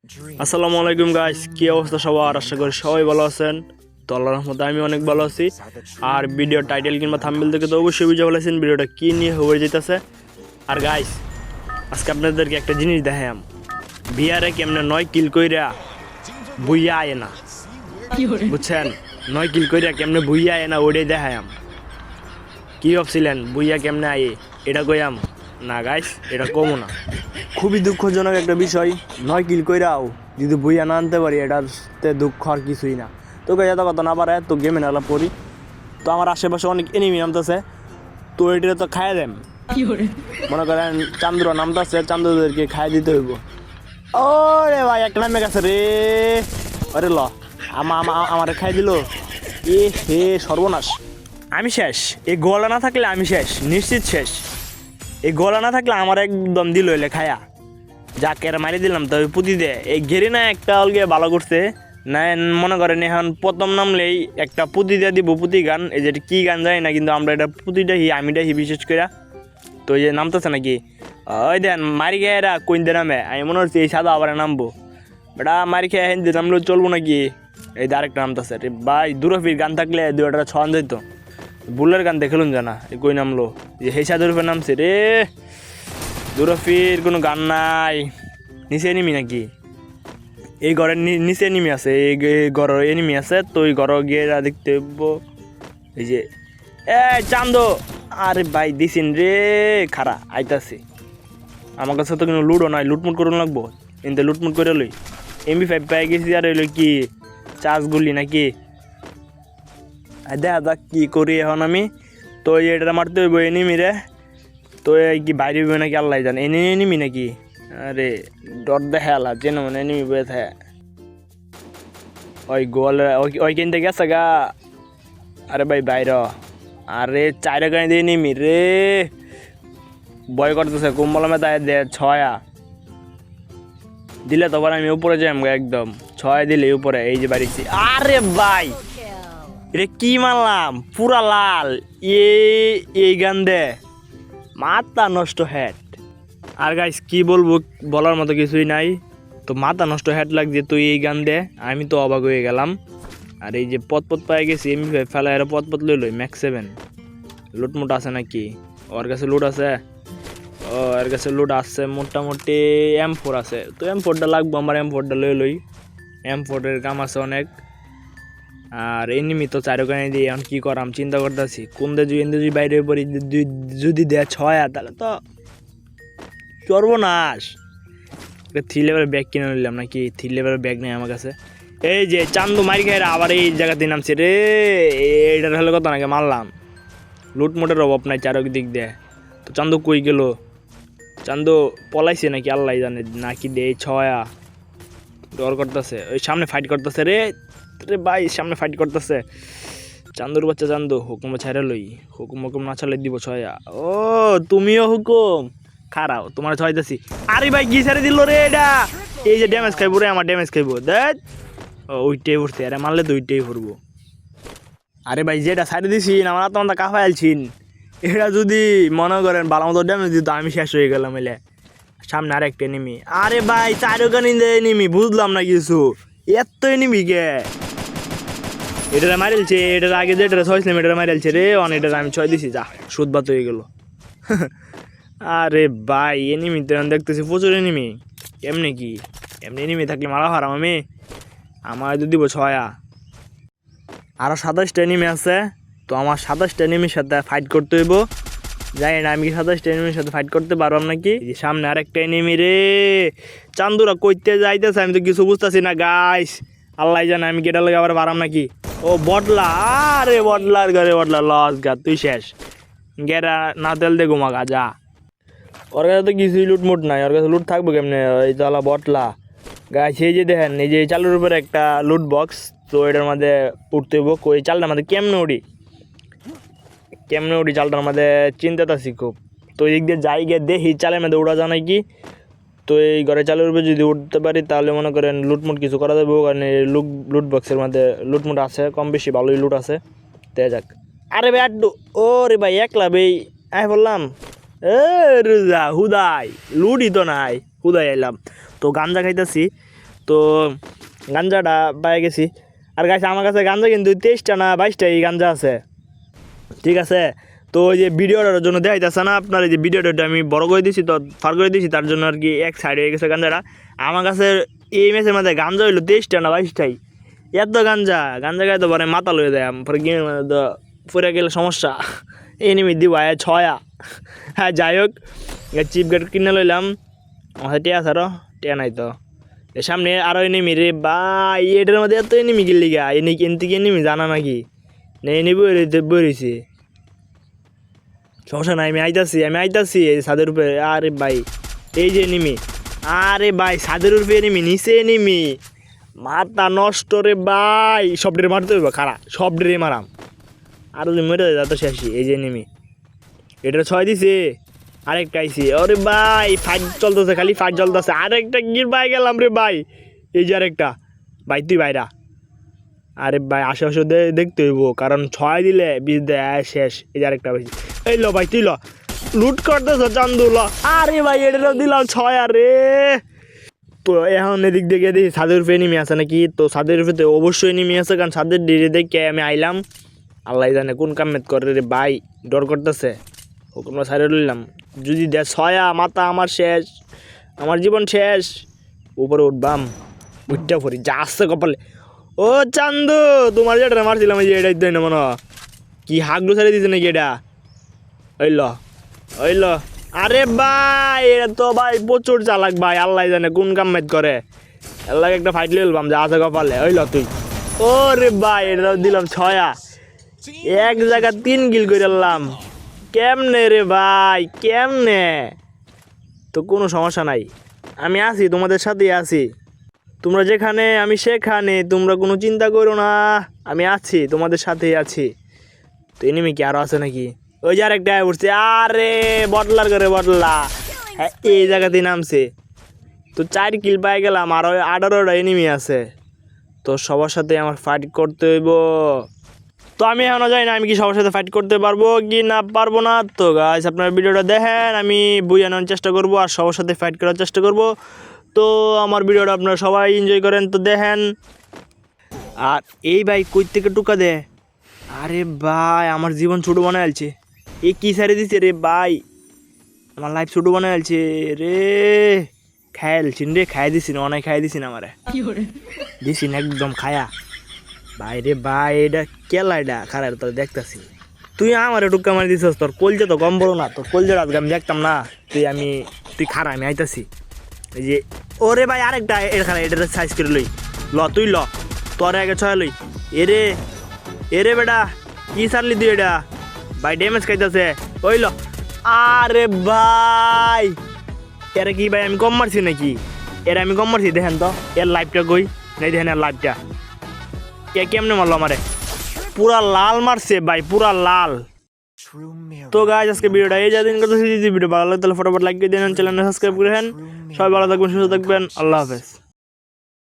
আসসালামু আলাইকুম গাইস, কি অবস্থা সবার? আশা করি সবাই ভালো আছেন। তো আল্লাহর রহমতে আমি অনেক ভালো আছি। আর ভিডিও টাইটেল কিংবা থাম্বনেল থেকে তো অবশ্যই বুঝে ফেলেছেন ভিডিওটা কি নিয়ে হয়ে যেতেছে। আর গাইস, আজকে আপনাদেরকে একটা জিনিস দেখাম, বিয়ারে কেমনে 9 কিল কইরা বুইয়া আয় না, বুঝছেন? 9 কিল কইরা কেমনে বুইয়া আয় না ওইটাই দেখাম। কি ভাবছিলেন বুইয়া কেমনে আয়ে এটা কইয়াম? না গাইস, এটা কমও না। খুবই দুঃখজনক একটা বিষয়, 9 কিল কইরাও যদি বুইয়া না আনতে পারি এটাতে দুঃখ আর কিছুই না। তো গাইস, এত কথা না পারে তো গেমে নালা পড়ি। তো আমার আশেপাশে অনেক এনিমি নামতেছে, তো এটা তো খাইয়া দেন। মনে করেন চান্দ্র নামতেছে, চান্দ্রদেরকে খাইয়া দিতে হইব। ও রে ভাই, একটা নামে গেছে রে। আরে ল, আমার খাই দিল। এ হে সর্বনাশ, আমি শেষ। এই গোলা না থাকলে আমি শেষ, নিশ্চিত শেষ। এই গোলা না থাকলে আমার একদম দিল হইলে খায়া যাকে মারি দিলাম। তবে পুঁতি দে এই ঘেরি না একটা অলগে ভালো করছে না। মনে করেন এখন প্রথম নামলেই একটা পুঁতি দিয়ে দিব, পুঁতি গান। এই যে কী গান যায় না, কিন্তু আমরা এটা পুঁতিটা আমিটা বিশেষ করে। তো এই যে নামতেছে নাকি ওই দেন মারি খেয়ে এরা কোন দিয়ে নামে, আমি মনে হচ্ছে এই সাদা আবার নামবো। বেটা মারি খেয়ে হিন্দি নামলেও চলবো নাকি? এই যে আরেকটা নামতেছে রে ভাই। দুরফির গান থাকলে দুটা ছন যেত। বুলের গান দেখলুন জানা এই কই নামলো, যে হেসা দুরফের নামছে রে। দুরফির কোনো গান নাই। নিচে এনিমি নাকি? এই ঘরের নিচে এনিমি আছে, এই ঘরের এনিমি আছে। তো এই ঘর গিয়ে দেখতে হইব। এই যে চান্দো, আরে ভাই দিছিন রে, খারা আইতাছি। আমার কাছে তো কোনো লুডও নাই, লুটমুট করুন লাগবো। কিন্তু লুটমুট করে লই, MP5 পেয়ে গেছি। আর এলো কি চার্জ গুলি নাকি? দেখা যাক কি করি এখন আমি। তো এটা মারতে হইব এনিমি রে। তো এই কি বাইরে হইব নাকি আল্লাহ জানে। এনিমি নাকি? আরে ডট দেখালা যেন মানে এনিমি বয়ে থাকে। ওই গোল ওই কিনতে গেছে গা। আরে ভাই বাইর। আরে চাইরে গাড়ি দিয়ে নিমি রে, ভয় করতেছে। কুম্বলমে তাই দে 6 দিলে তখন আমি উপরে যাই একদম। 6 দিলে উপরে। এই যে বাড়িছি। আরে ভাই এটা কি মারলাম, পুরা লাল। এই গান দে মাথা নষ্ট হেড। আর গাইস কি বলবো, বলার মতো কিছুই নাই। তো মাথা নষ্ট হেড লাগছে তুই এই গান দে, আমি তো অবাক হয়ে গেলাম। আর এই যে পথ পাই গেছি, MP5 ফেলা এরা পথ লই ম্যাক্স 7। লুটমুট আছে নাকি? ওর কাছে লুট আছে। ও এর কাছে লুট আছে মোটামুটি। M4 আছে, তো M4টা লাগবো আমার। M4টা লই। M4 এর কাম আছে অনেক। আর এনিমি তো চারোখানে দিয়ে এখন কি করাম চিন্তা করতেছি। কোন যদি বাইরে পড়ি, যদি দেয় 6 তাহলে তো সর্বনাশ। 3 লেভেলের ব্যাগ কিনে নিলাম নাকি? 3 লেভেলের ব্যাগ নেই আমার কাছে। এই যে চান্দু মারি খাই আবার এই জায়গাতে নামছে রে। এইটার হলে কত নাকি মারলাম। লুটমুটের অভাব নাই চারদিক দিয়ে। তো চান্দু কই গেল? চান্দু পলাইছে নাকি আল্লাহ জানে, নাকি দে 6 ডর করতেছে। ওই সামনে ফাইট করতেছে রে। রে ভাই সামনে ফাইট করতেছে। চান্দুর বাচ্চা চান্দু, হুকুম ছাড়া লই। হুকুম না ছাড়লে দিব 6। ও তুমিও হুকুম খারাও, তোমার 6 দিছি। আরে ভাই কি ছেড়ে দিল রে এটা। এই যে ড্যামেজ খাইবো রে, আমার ড্যামেজ খাইবো দেখ। ওইটাই উঠছে, আরে মারলে তো ওইটাই করবো। আরে ভাই যেটা ছাড়ে দিছি আমার তোমার কাফা আলছিন, এটা যদি মনে করেন ভালো মতো ড্যামেজ দিত আমি শেষ হয়ে গেলাম। এলে সামনে আর একটা এনিমি। আরে ভাই চারোখানে এনিমি, বুঝলাম না কিছু। এত এনিমি কে? এটা মারিলছে, এটার আগে যেটা 6 ছিলাম এটা মারিলছে রে। এটার আমি 6 দিছি, যা সুদবাত হয়ে গেল। আরে ভাই এনিমি তো দেখতেছি প্রচুর এনিমি। এমনি কি এমনি এনিমি থাকলে মারা হারাম আমি। আমার যদি দিব 6। আরও 27টা এনিমি আছে। তো আমার 27টা এনিমির সাথে ফাইট করতে হইব। জানি না আমি কি 27টা এনিমির সাথে ফাইট করতে পারলাম নাকি। সামনে আরেকটা এনিমি রে। চান্দুরা কইতে যাইতেছে আমি তো কিছু বুঝতেছি না গাইস। আল্লাহ জানে আমি কেটার লাগে আবার পারাম নাকি। ও বটলা, আরে বটলার ঘরে বটলা লস গা, তুই শেষ। গেরা না তেল দে ঘুমা গা যা। ওর কাছে তো কিছুই লুটমুট নাই, ওর কাছে লুট থাকবো কেমনে? ওই তালা বটলা গাছ। এই যে দেখেন এই যে চালুর উপরে একটা লুট বক্স, তো এটার মধ্যে উঠতে হইব। কই চালটার মধ্যে কেমনে উঠি চালটার মধ্যে চিন্তাটা খুব। তো এই দিক দিয়ে যাই গিয়ে দেখি চালের মধ্যে উড়া যায় নাকি। তো এই ঘরে চালের উপরে যদি উঠতে পারি তাহলে মনে করেন লুটমুট কিছু করা যাবে। কারণ এই লুট বক্সের মধ্যে লুটমুট আছে, কম বেশি ভালোই লুট আছে। তে যাক। আরে ভাই আড্ডু, ও রে ভাই একলা ভাই আয় বললাম। রোজা হুদাই লুটই তো নাই, হুদাই এলাম। তো গাঞ্জা খাইতেছি। তো গাঞ্জাটা পাই গেছি। আর গাছ আমার কাছে গাঞ্জা কিন্তু 23টা না 22টা এই গাঞ্জা আছে, ঠিক আছে। তো ওই যে ভিডিওটার জন্য দেখাইতেছে না আপনার, এই যে ভিডিওটা আমি বড় করে দিয়েছি তো ফার করে দিয়েছি, তার জন্য আর কি এক সাইড হয়ে গেছে গাঞ্জাটা। আমার কাছে এই ম্যাচের মধ্যে গাঞ্জা হইলো 23টা না 22টাই, এত গাঞ্জা গায়ে তো পরে মাথা লয়ে দেয় পরে গেমের মধ্যে তো পরে গেলে সমস্যা। এনিমি দিব ছয়া। হ্যাঁ যাই হোক, চিপ গেট কিনে লইলাম, আমার টিয়া আছে আরো টিয়া নাই তো। এর সামনে আরো এনিমি রে ভাই, এটার মধ্যে এত এনিমি গেলি গা, এনে কিনতে কি এনিমি জানা নাকি এনে বইরেছে। সমস্যা নাই, আমি আইতাছি এই ছাদের উপরে। আরে ভাই এই যে এনিমি, আরে ভাই ছাদের উপরে এনিমি, নিচে এনিমি, মাথা নষ্ট রে ভাই। সব ড্রে মারতে হইব, খারা সব ড্রে মারাম আর যদি মরে যায় তো শেষই। এই যে এনিমি, এটা 6 দিছে, আরেকটা আইসি। ওরে ভাই ফাইট চলতেছে, খালি ফাইট চলতেছে। আরেকটা গির ভাই গেলাম রে ভাই, এই যে আরেকটা ভাই, তুই ভাইরা। আরে ভাই আশেপাশে দেখতে হইব, কারণ 6 দিলে 20 দেয় শেষ। এই যে আরেকটা ভাই, এই লো ভাই তুই ল, লুট করতেছ চান্দু ল। আরে ভাই এটাও দিলাম 6। আরে তো এখন এদিক দেখে দেখি ছাদের উপরে এনিমি আছে নাকি। তো ছাদের উপরে অবশ্যই এনিমি আছে, কারণ ছাদের ডিরে দেখে আমি আইলাম। আল্লাহ জানে কোন কামেত করে রে ভাই, ডর করতেছে। হুকুম সাইডে লইলাম, যদি দে 6 মাথা আমার শেষ, আমার জীবন শেষ। উপরে উঠবাম, উঠটা পড়ি যা আসছে কপালে। ও চান্দু তোমার যেটা মারছিলাম এই যে এটাই দেয় না মনে হয়, কি হাগলু ছাড়িয়ে দিছে নাকি এটা। ওইল আরে ভাই এটা তো ভাই প্রচুর চালাক ভাই, আল্লাহ জানে কোন কামেত করে। আল্লাহ একটা ফাইট লইলাম যা আছে কপালে। তুই ও রে ভাই এটা দিলাম 6, এক জায়গা 3 কিল করে আনলাম। কেমনে রে ভাই কেমনে? তো কোনো সমস্যা নাই, আমি আছি তোমাদের সাথেই আছি। তোমরা যেখানে আমি সেখানে, তোমরা কোনো চিন্তা করো না, আমি আছি তোমাদের সাথেই আছি। তো এনিমি কি আরো আছে নাকি? ওই যে আরেকটা উঠছে, আরে বটলার করে বটলা, হ্যাঁ এই জায়গাতেই নামছে। তো 4 কিল পাই গেলাম, আর 18টা এনিমি আছে। তো সবার সাথে আমার ফাইট করতে হইব। তো আমি এখনও জানি না আমি কি সবার সাথে ফাইট করতে পারবো কি না পারবো না। তো গাইস আপনার ভিডিওটা দেখেন, আমি বুঝানোর চেষ্টা করব আর সবার সাথে ফাইট করার চেষ্টা করব। তো আমার ভিডিওটা আপনারা সবাই এনজয় করেন, তো দেখেন। আর এই ভাই কই থেকে টুকা দে, আরে ভাই আমার জীবন ছোটো বানায় আলছে। এই কী সারে দিছে রে ভাই, আমার লাইফ ছোটো বানায় আলছে রে। খায়ালছিন রে, খাই দিছি না, অনেক খাই দিছি না, আমারে দিছি না একদম খায়া। ভাই রে ভাই এটা কেলা, এটা খারাপ তোর দেখতেছি। তুই আমার টুকা মারি দিছিস, তোর কলজা তো কম বড় না, তোর কলজার আজকে আমি দেখতাম না। তুই খারা আমি আইতাছি। এই যে ওরে ভাই আরেকটা এটা খারা, এটা সাইজ করে লই ল, তুই ল তোর আগে 6 লই। এরে বেটা কি সারলি তুই এটা ভাই, ড্যামেজ খাইতেছে। ল আরে ভাই এরা কি ভাই আমি কম মারছি নাকি? আমি কম মারছি দেখেন তো, এর লাইফটা কই নাই দেখেন, এর লাইফটা কেমনে মারলো আমারে, পুরা লাল মারছে ভাই, পুরা লাল। তো গাইস আজকে ভিডিওটা এই যা দিন কথা, ভিডিও ভালো লাগে তাহলে ফটোফট লাইক দিয়ে দেন, চ্যানেলটা সাবস্ক্রাইব করে দেন। সবাই ভালো থাকবেন, সুস্থ থাকবেন, আল্লাহ হাফেজ।